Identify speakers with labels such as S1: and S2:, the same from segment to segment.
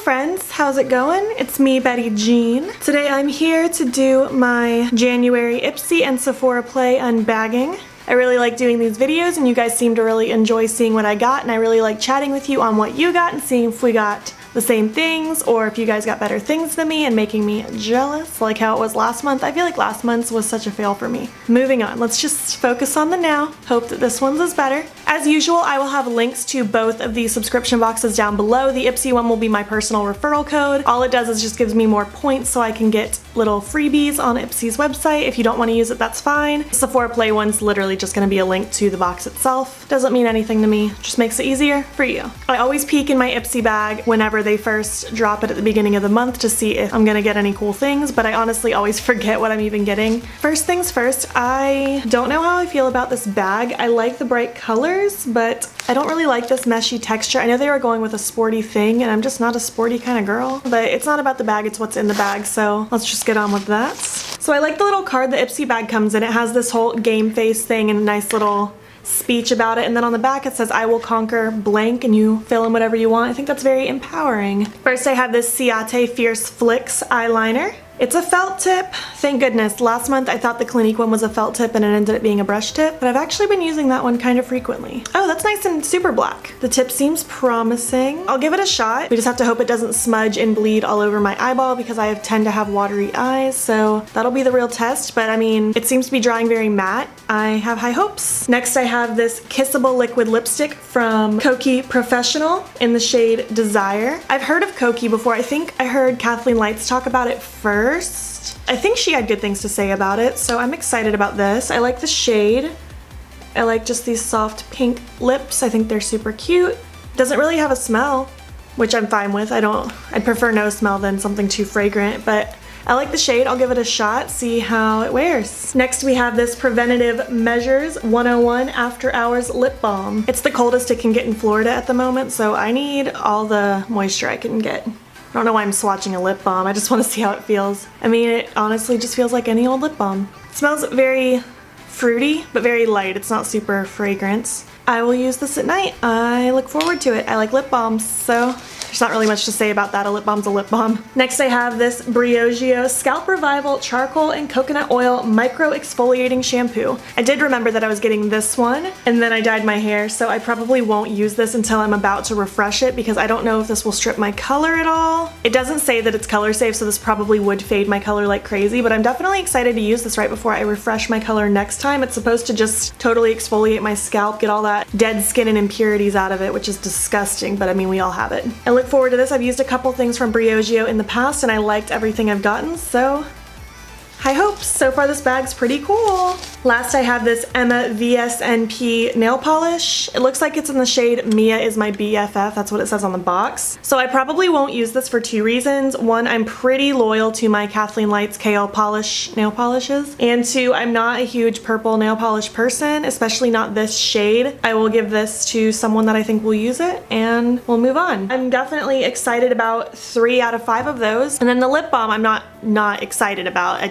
S1: friends, how's it going? It's me, Betty Jean. Today I'm here to do my January Ipsy and Sephora Play unbagging. I really like doing these videos and you guys seem to really enjoy seeing what I got, and I really like chatting with you on what you got and seeing if we got the same things or if you guys got better things than me and making me jealous like how it was last month. I feel like last month's was such a fail for me. Moving on, let's just focus on the now. Hope that this one's is better. As usual, I will have links to both of these subscription boxes down below. The Ipsy one will be my personal referral code. All it does is just gives me more points so I can get little freebies on Ipsy's website. If you don't want to use it, that's fine. The Sephora Play one's literally just going to be a link to the box itself. Doesn't mean anything to me, just makes it easier for you. I always peek in my Ipsy bag whenever they first drop it at the beginning of the month to see if I'm gonna get any cool things, but I honestly always forget what I'm even getting. First things first, I don't know how I feel about this bag. I like the bright colors, but I don't really like this meshy texture. I know they were going with a sporty thing, and I'm just not a sporty kind of girl, but it's not about the bag, it's what's in the bag, so let's just get on with that. So I like the little card the Ipsy bag comes in. It has this whole game face thing and a nice little speech about it, and then on the back it says I will conquer blank and you fill in whatever you want. I think that's very empowering. First I have this Ciate Fierce Flicks eyeliner. It's a felt tip, thank goodness. Last month I thought the Clinique one was a felt tip and it ended up being a brush tip, but I've actually been using that one kind of frequently. Oh, that's nice and super black. The tip seems promising. I'll give it a shot. We just have to hope it doesn't smudge and bleed all over my eyeball because I tend to have watery eyes, so that'll be the real test, but I mean, it seems to be drying very matte. I have high hopes. Next I have this kissable liquid lipstick from Kokie Professional in the shade Desire. I've heard of Kokie before. I think I heard Kathleen Lights talk about it first. I think she had good things to say about it, so I'm excited about this. I like the shade. I like just these soft pink lips. I think they're super cute. Doesn't really have a smell, which I'm fine with. I'd prefer no smell than something too fragrant, but I like the shade. I'll give it a shot, see how it wears. Next we have this Preventative Measures 101 After Hours Lip Balm. It's the coldest it can get in Florida at the moment, so I need all the moisture I can get. I don't know why I'm swatching a lip balm. I just want to see how it feels. I mean, it honestly just feels like any old lip balm. It smells very fruity, but very light. It's not super fragrance. I will use this at night. I look forward to it. I like lip balms, so there's not really much to say about that. A lip balm's a lip balm. Next I have this Briogeo Scalp Revival Charcoal and Coconut Oil Micro Exfoliating Shampoo. I did remember that I was getting this one, and then I dyed my hair, so I probably won't use this until I'm about to refresh it because I don't know if this will strip my color at all. It doesn't say that it's color safe, so this probably would fade my color like crazy, but I'm definitely excited to use this right before I refresh my color next time. It's supposed to just totally exfoliate my scalp, get all that dead skin and impurities out of it, which is disgusting, but I mean, we all have it. I look forward to this. I've used a couple things from Briogeo in the past and I liked everything I've gotten, so high hopes. So far this bag's pretty cool. Last I have this Emma VSNP nail polish. It looks like it's in the shade Mia is my BFF. That's what it says on the box. So I probably won't use this for two reasons. One, I'm pretty loyal to my Kathleen Lights KL polish nail polishes. And two, I'm not a huge purple nail polish person, especially not this shade. I will give this to someone that I think will use it and we'll move on. I'm definitely excited about 3 out of 5 of those. And then the lip balm I'm not excited about.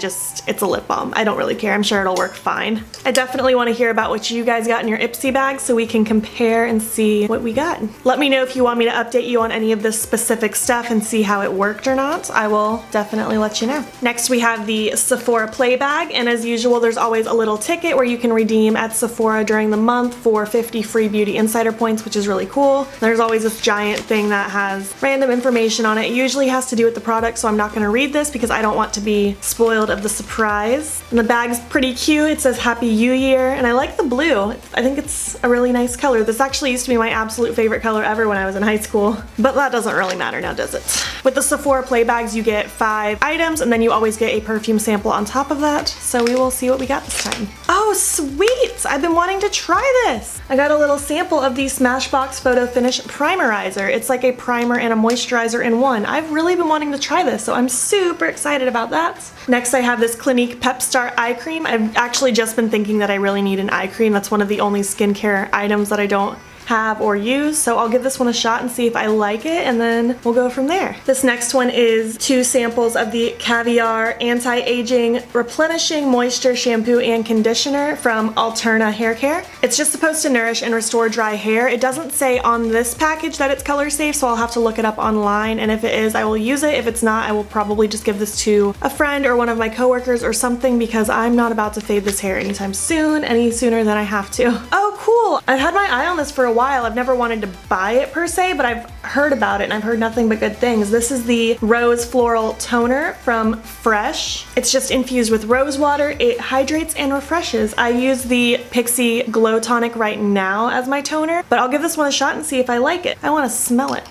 S1: It's a lip balm. I don't really care. I'm sure it'll work fine. I definitely want to hear about what you guys got in your Ipsy bag so we can compare and see what we got. Let me know if you want me to update you on any of this specific stuff and see how it worked or not. I will definitely let you know. Next we have the Sephora Play bag, and as usual there's always a little ticket where you can redeem at Sephora during the month for 50 free beauty insider points, which is really cool. There's always this giant thing that has random information on it. It usually has to do with the product, so I'm not going to read this because I don't want to be spoiled of the surprise. And the bag's pretty cute. It says Happy New Year, and I like the blue. I think it's a really nice color. This actually used to be my absolute favorite color ever when I was in high school, but that doesn't really matter now, does it? With the Sephora Play bags, you get 5 items, and then you always get a perfume sample on top of that, so we will see what we got this time. Oh, sweet! I've been wanting to try this! I got a little sample of the Smashbox Photo Finish Primerizer. It's like a primer and a moisturizer in one. I've really been wanting to try this, so I'm super excited about that. Next I have this Clinique Pep Start eye cream. I've actually just been thinking that I really need an eye cream. That's one of the only skincare items that I don't have or use, so I'll give this one a shot and see if I like it, and then we'll go from there. This next one is 2 samples of the Caviar Anti-Aging Replenishing Moisture Shampoo and Conditioner from Alterna Haircare. It's just supposed to nourish and restore dry hair. It doesn't say on this package that it's color safe, so I'll have to look it up online, and if it is, I will use it. If it's not, I will probably just give this to a friend or one of my coworkers or something, because I'm not about to fade this hair anytime soon, any sooner than I have to. Oh, cool! I've had my eye on this for a while. I've never wanted to buy it per se, but I've heard about it and I've heard nothing but good things. This is the Rose Floral Toner from Fresh. It's just infused with rose water. It hydrates and refreshes. I use the Pixie Glow Tonic right now as my toner, but I'll give this one a shot and see if I like it. I want to smell it.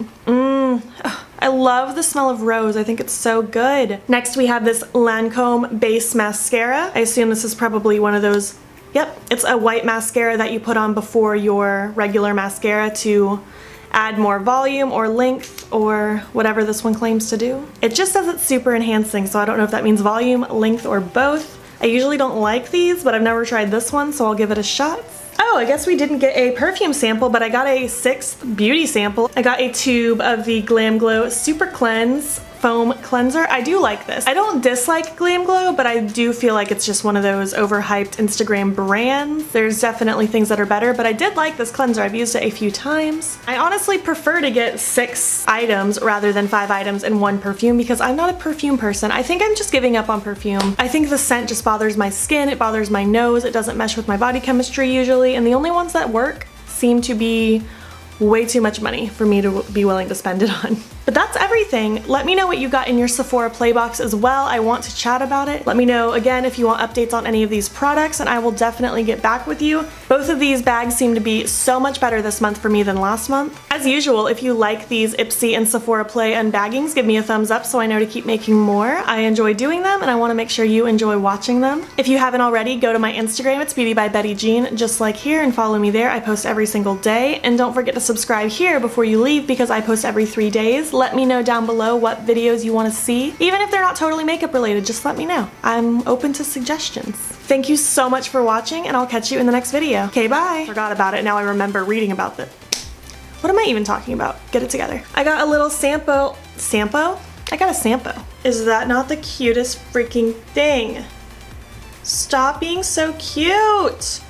S1: I love the smell of rose. I think it's so good. Next we have this Lancome Base Mascara. I assume this is probably one of those, yep, it's a white mascara that you put on before your regular mascara to add more volume or length or whatever this one claims to do. It just says it's super enhancing, so I don't know if that means volume, length, or both. I usually don't like these, but I've never tried this one, so I'll give it a shot. Oh, I guess we didn't get a perfume sample, but I got a 6th beauty sample. I got a tube of the Glamglow Supercleanse Foam Cleanser. I do like this. I don't dislike Glamglow, but I do feel like it's just one of those overhyped Instagram brands. There's definitely things that are better, but I did like this cleanser. I've used it a few times. I honestly prefer to get 6 items rather than 5 items in one perfume because I'm not a perfume person. I think I'm just giving up on perfume. I think the scent just bothers my skin, it bothers my nose, it doesn't mesh with my body chemistry usually, and the only ones that work seem to be way too much money for me to be willing to spend it on. But that's everything. Let me know what you got in your Sephora play box as well. I want to chat about it. Let me know again if you want updates on any of these products, and I will definitely get back with you. Both of these bags seem to be so much better this month for me than last month. As usual, if you like these Ipsy and Sephora Play unbaggings, give me a thumbs up so I know to keep making more. I enjoy doing them and I want to make sure you enjoy watching them. If you haven't already, go to my Instagram. It's Beauty by Betty Jean, just like here, and follow me there. I post every single day. And don't forget to subscribe here before you leave because I post every 3 days. Let me know down below what videos you want to see. Even if they're not totally makeup related, just let me know. I'm open to suggestions. Thank you so much for watching, and I'll catch you in the next video. Okay, bye. Forgot about it. Now I remember reading about it. What am I even talking about? Get it together. I got a little sample. Sampo? I got a sampo. Is that not the cutest freaking thing? Stop being so cute.